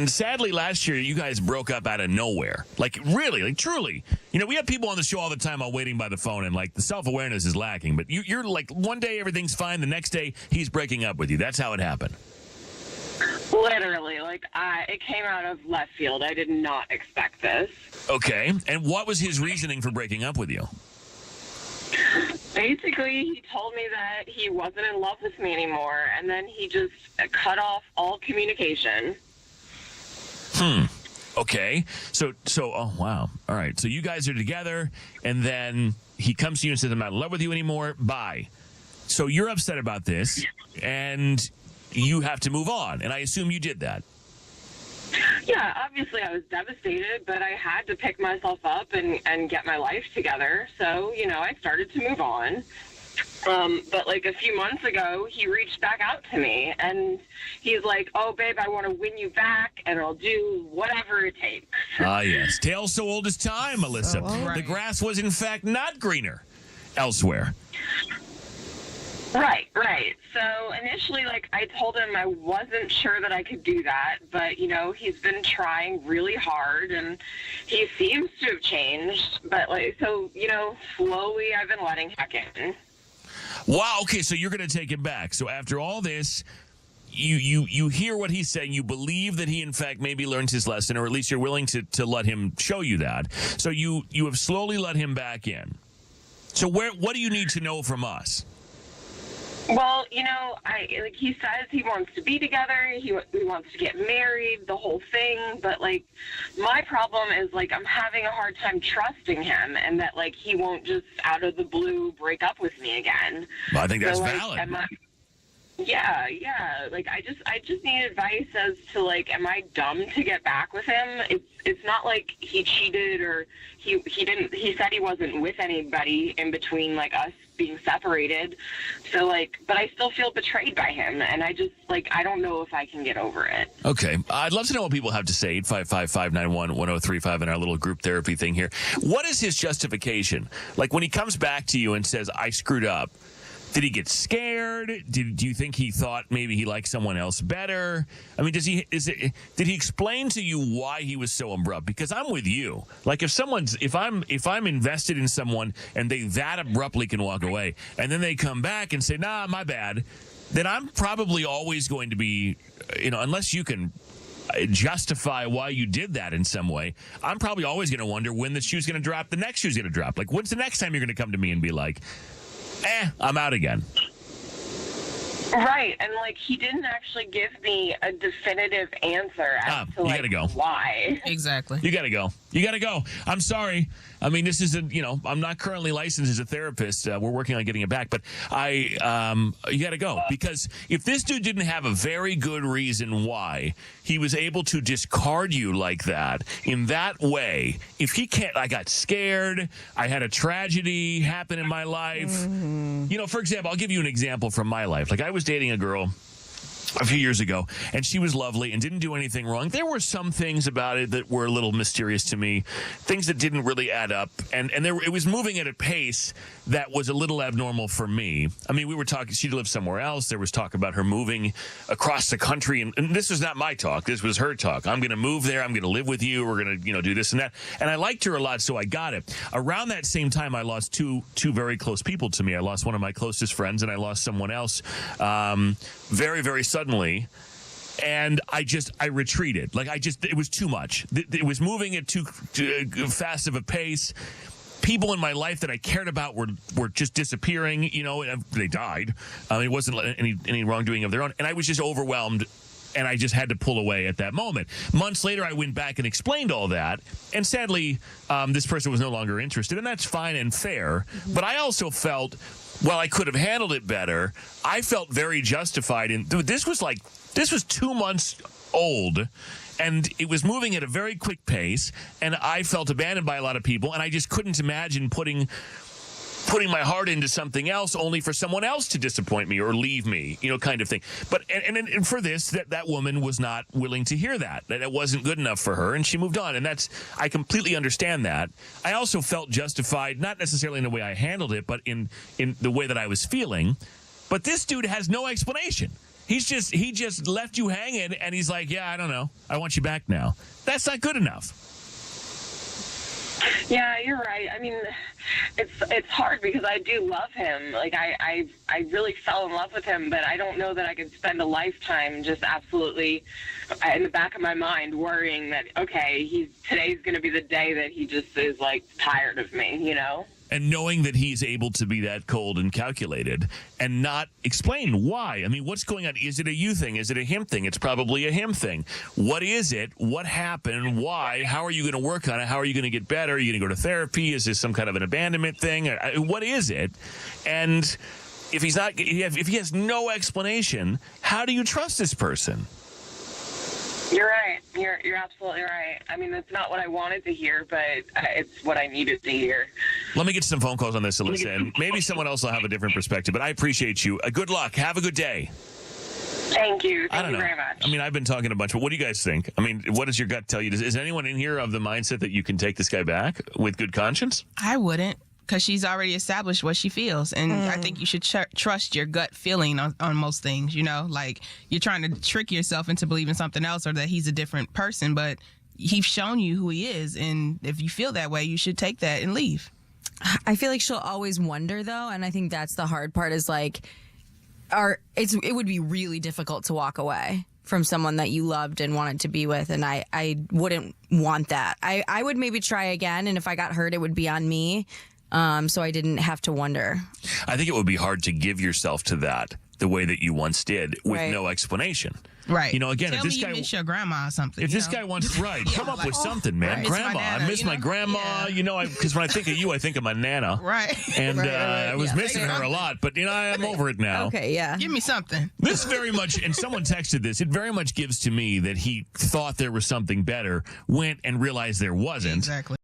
And sadly, last year, you guys broke up out of nowhere. Like, really, like, truly. You know, we have people on the show all the time while waiting by the phone, and, like, the self-awareness is lacking. But you're like, one day everything's fine. The next day, he's breaking up with you. That's how it happened. Literally, it came out of left field. I did not expect this. Okay. And what was his reasoning for breaking up with you? Basically, he told me that he wasn't in love with me anymore, and then he just cut off all communication. Okay. So, oh, wow. All right. So you guys are together, and then he comes to you and says, I'm not in love with you anymore. Bye. So you're upset about this, and you have to move on. And I assume you did that. Yeah, obviously I was devastated, but I had to pick myself up and get my life together. So, I started to move on. But like a few months ago, he reached back out to me, and he's like, oh, babe, I want to win you back, and I'll do whatever it takes. Ah, yes. Tale so old as time, Melissa. Right. The grass was, in fact, not greener elsewhere. Right. So initially, I told him I wasn't sure that I could do that, but, he's been trying really hard, and he seems to have changed. But, slowly I've been letting back in. Wow, okay, so you're going to take it back. So after all this, you hear what he's saying. You believe that he, in fact, maybe learned his lesson, or at least you're willing to let him show you that. So you have slowly let him back in. So what do you need to know from us? Well, he says he wants to be together, he wants to get married, the whole thing, but, my problem is, I'm having a hard time trusting him, and that, he won't just out of the blue break up with me again. Well, I think that's valid. Yeah. I just need advice as to, am I dumb to get back with him? It's not like he cheated, or he said he wasn't with anybody in between, us being separated. So, but I still feel betrayed by him, and I just, I don't know if I can get over it. Okay. I'd love to know what people have to say. 855-591-1035 in our little group therapy thing here. What is his justification? When he comes back to you and says, I screwed up, did he get scared? Do you think he thought maybe he liked someone else better? I mean, did he explain to you why he was so abrupt? Because I'm with you. If I'm invested in someone and they that abruptly can walk away, and then they come back and say, nah, my bad, then I'm probably always going to be, unless you can justify why you did that in some way, I'm probably always going to wonder when the shoe's going to drop, the next shoe's going to drop. When's the next time you're going to come to me and be like, I'm out again? Right, and he didn't actually give me a definitive answer as to you gotta go. Why. Exactly. You gotta go. I'm sorry. I mean, this is I'm not currently licensed as a therapist. We're working on getting it back, but you gotta go, because if this dude didn't have a very good reason why he was able to discard you like that in that way, if he can't, I got scared, I had a tragedy happen in my life. For example, I'll give you an example from my life. I was dating a girl a few years ago, and she was lovely and didn't do anything wrong. There were some things about it that were a little mysterious to me, things that didn't really add up, and it was moving at a pace that was a little abnormal for me. I mean, we were talking, she lived somewhere else. There was talk about her moving across the country, and this was not my talk. This was her talk. I'm going to move there. I'm going to live with you. We're going to, do this and that. And I liked her a lot, so I got it. Around that same time, I lost two very close people to me. I lost one of my closest friends, and I lost someone else very, very suddenly. And I retreated. It was too much. It was moving at too fast of a pace. People in my life that I cared about were just disappearing. They died. It wasn't any wrongdoing of their own. And I was just overwhelmed, and I just had to pull away at that moment. Months later, I went back and explained all that. And sadly, this person was no longer interested. And that's fine and fair. But I also felt, while I could have handled it better, I felt very justified in, this was 2 months old, and it was moving at a very quick pace, and I felt abandoned by a lot of people, and I just couldn't imagine putting my heart into something else only for someone else to disappoint me or leave me, kind of thing. But and for this, that woman was not willing to hear that it wasn't good enough for her, and she moved on. And I completely understand that. I also felt justified, not necessarily in the way I handled it, but in the way that I was feeling. But this dude has no explanation. he just left you hanging, and he's like, yeah, I don't know. I want you back now. That's not good enough. Yeah, you're right. I mean, it's hard because I do love him. Like I really fell in love with him, but I don't know that I could spend a lifetime just absolutely in the back of my mind worrying that okay, today's going to be the day that he just is like tired of me, you know? And knowing that he's able to be that cold and calculated and not explain why. I mean, what's going on? Is it a you thing? Is it a him thing? It's probably a him thing. What is it? What happened? Why? How are you going to work on it? How are you going to get better? Are you going to go to therapy? Is this some kind of an abandonment thing? What is it? And if if he has no explanation, how do you trust this person? You're right. You're absolutely right. I mean, that's not what I wanted to hear, but it's what I needed to hear. Let me get some phone calls on this, Alyssa, and maybe someone else will have a different perspective, but I appreciate you. Good luck. Have a good day. Thank you. I don't Thank you know. very much. I mean, I've been talking a bunch, but what do you guys think? I mean, what does your gut tell you? Is anyone in here of the mindset that you can take this guy back with good conscience? I wouldn't, because she's already established what she feels. And I think you should trust your gut feeling on most things, you know? Like, you're trying to trick yourself into believing something else or that he's a different person, but he's shown you who he is. And if you feel that way, you should take that and leave. I feel like she'll always wonder, though, and I think that's the hard part is, like, it would be really difficult to walk away from someone that you loved and wanted to be with, and I wouldn't want that. I would maybe try again, and if I got hurt, it would be on me, so I didn't have to wonder. I think it would be hard to give yourself to that the way that you once did with Right. no explanation. Right. You know, again, Tell if this me guy... you miss your grandma or something. If you this know? guy wants, right, Yeah, come up like, with oh, something, man. right. Miss my Grandma, I Nana, miss you my know? grandma, Yeah. you know, because when I think of you, I think of my Nana. Right. And Right, right. I was Yeah. missing her a lot, but, you know, I'm over it now. Okay, yeah. Give me something. This very much, and someone texted this, it very much gives to me that he thought there was something better, went and realized there wasn't. Exactly.